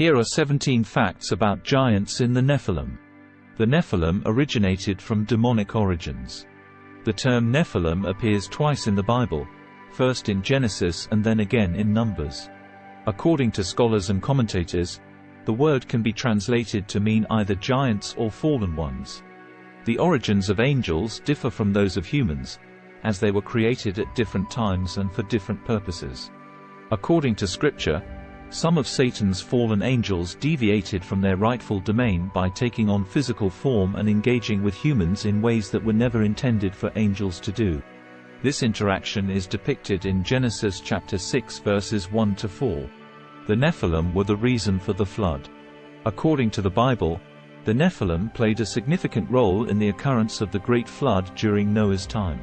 Here are 17 facts about giants in the Nephilim. The Nephilim originated from demonic origins. The term Nephilim appears twice in the Bible, first in Genesis and then again in Numbers. According to scholars and commentators, the word can be translated to mean either giants or fallen ones. The origins of angels differ from those of humans, as they were created at different times and for different purposes. According to Scripture, some of Satan's fallen angels deviated from their rightful domain by taking on physical form and engaging with humans in ways that were never intended for angels to do. This interaction is depicted in Genesis chapter 6 verses 1 to 4. The Nephilim were the reason for the flood. According to the Bible, the Nephilim played a significant role in the occurrence of the Great Flood during Noah's time.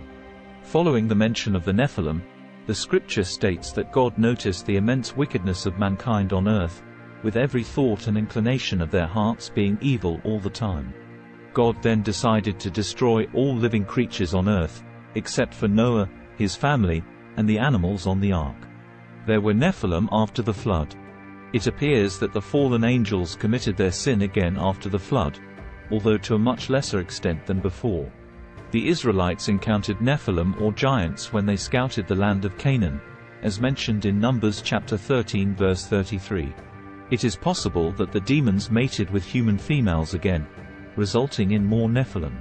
Following the mention of the Nephilim, the Scripture states that God noticed the immense wickedness of mankind on earth, with every thought and inclination of their hearts being evil all the time. God then decided to destroy all living creatures on earth, except for Noah, his family, and the animals on the ark. There were Nephilim after the flood. It appears that the fallen angels committed their sin again after the flood, although to a much lesser extent than before. The Israelites encountered Nephilim or giants when they scouted the land of Canaan, as mentioned in Numbers chapter 13 verse 33. It is possible that the demons mated with human females again, resulting in more Nephilim.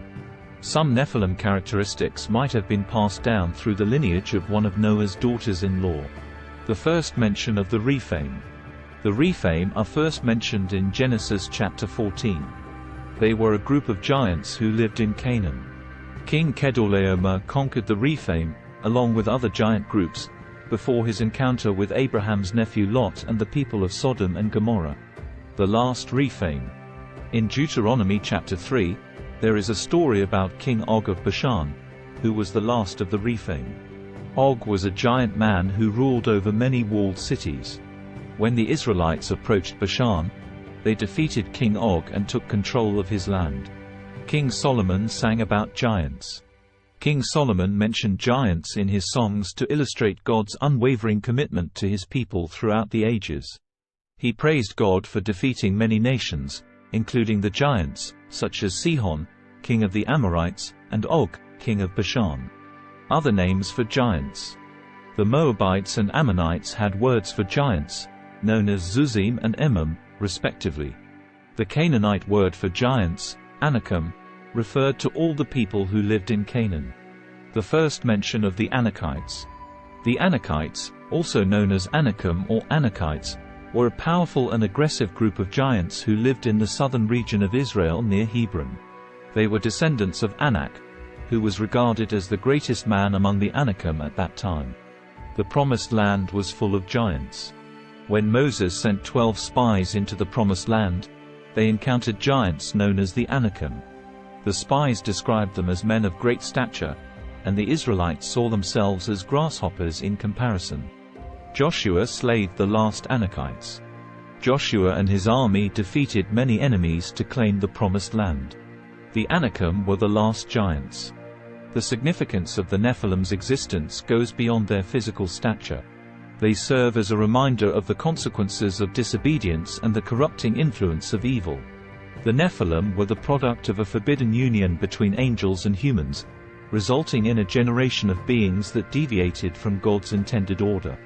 Some Nephilim characteristics might have been passed down through the lineage of one of Noah's daughters-in-law. The first mention of the Rephaim. The Rephaim are first mentioned in Genesis chapter 14. They were a group of giants who lived in Canaan. King Kedorlaomer conquered the Rephaim, along with other giant groups, before his encounter with Abraham's nephew Lot and the people of Sodom and Gomorrah. The last Rephaim. In Deuteronomy chapter 3, there is a story about King Og of Bashan, who was the last of the Rephaim. Og was a giant man who ruled over many walled cities. When the Israelites approached Bashan, they defeated King Og and took control of his land. King Solomon sang about giants. King Solomon mentioned giants in his songs to illustrate God's unwavering commitment to his people throughout the ages. He praised God for defeating many nations, including the giants, such as Sihon, king of the Amorites, and Og, king of Bashan. Other names for giants. The Moabites and Ammonites had words for giants, known as Zuzim and Emim, respectively. The Canaanite word for giants, Anakim, referred to all the people who lived in Canaan. The first mention of the Anakites. The Anakites, also known as Anakim or Anakites, were a powerful and aggressive group of giants who lived in the southern region of Israel near Hebron. They were descendants of Anak, who was regarded as the greatest man among the Anakim at that time. The Promised Land was full of giants. When Moses sent 12 spies into the Promised Land, they encountered giants known as the Anakim. The spies described them as men of great stature, and the Israelites saw themselves as grasshoppers in comparison. Joshua slayed the last Anakites. Joshua and his army defeated many enemies to claim the Promised Land. The Anakim were the last giants. The significance of the Nephilim's existence goes beyond their physical stature. They serve as a reminder of the consequences of disobedience and the corrupting influence of evil. The Nephilim were the product of a forbidden union between angels and humans, resulting in a generation of beings that deviated from God's intended order.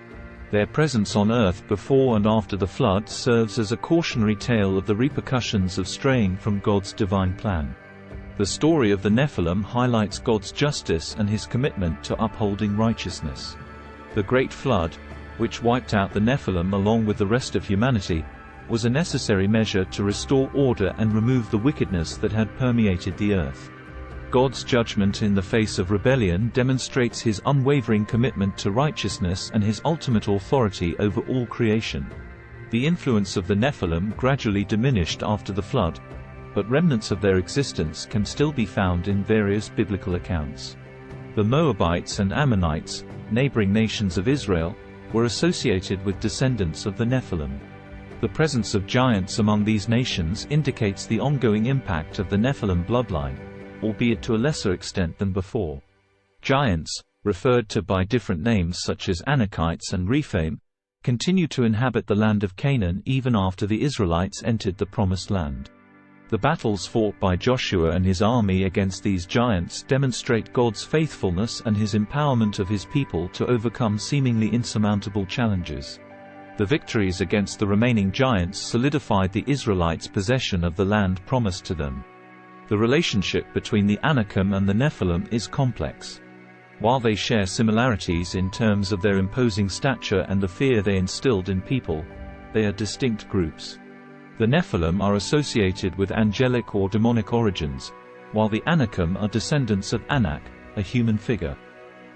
Their presence on earth before and after the flood serves as a cautionary tale of the repercussions of straying from God's divine plan. The story of the Nephilim highlights God's justice and his commitment to upholding righteousness. The Great Flood, which wiped out the Nephilim along with the rest of humanity, was a necessary measure to restore order and remove the wickedness that had permeated the earth. God's judgment in the face of rebellion demonstrates his unwavering commitment to righteousness and his ultimate authority over all creation. The influence of the Nephilim gradually diminished after the flood, but remnants of their existence can still be found in various biblical accounts. The Moabites and Ammonites, neighboring nations of Israel, were associated with descendants of the Nephilim. The presence of giants among these nations indicates the ongoing impact of the Nephilim bloodline, albeit to a lesser extent than before. Giants, referred to by different names such as Anakites and Rephaim, continued to inhabit the land of Canaan even after the Israelites entered the Promised Land. The battles fought by Joshua and his army against these giants demonstrate God's faithfulness and his empowerment of his people to overcome seemingly insurmountable challenges. The victories against the remaining giants solidified the Israelites' possession of the land promised to them. The relationship between the Anakim and the Nephilim is complex. While they share similarities in terms of their imposing stature and the fear they instilled in people, they are distinct groups. The Nephilim are associated with angelic or demonic origins, while the Anakim are descendants of Anak, a human figure.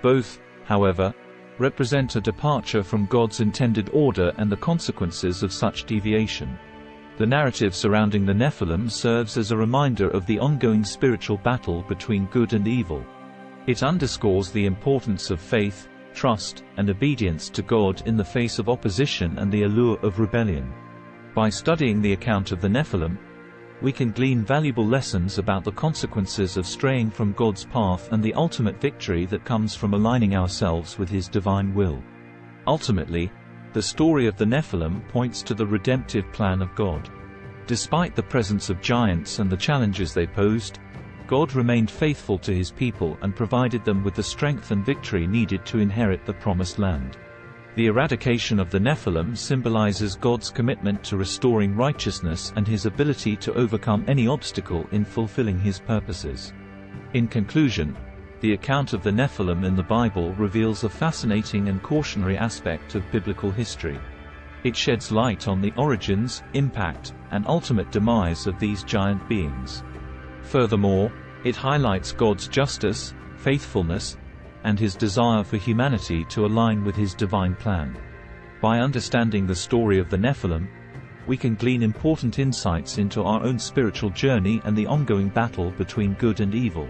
Both, however, represent a departure from God's intended order and the consequences of such deviation. The narrative surrounding the Nephilim serves as a reminder of the ongoing spiritual battle between good and evil. It underscores the importance of faith, trust, and obedience to God in the face of opposition and the allure of rebellion. By studying the account of the Nephilim, we can glean valuable lessons about the consequences of straying from God's path and the ultimate victory that comes from aligning ourselves with His divine will. Ultimately, the story of the Nephilim points to the redemptive plan of God. Despite the presence of giants and the challenges they posed, God remained faithful to His people and provided them with the strength and victory needed to inherit the Promised Land. The eradication of the Nephilim symbolizes God's commitment to restoring righteousness and His ability to overcome any obstacle in fulfilling His purposes. In conclusion, the account of the Nephilim in the Bible reveals a fascinating and cautionary aspect of biblical history. It sheds light on the origins, impact, and ultimate demise of these giant beings. Furthermore, it highlights God's justice, faithfulness, and His desire for humanity to align with His divine plan. By understanding the story of the Nephilim, we can glean important insights into our own spiritual journey and the ongoing battle between good and evil.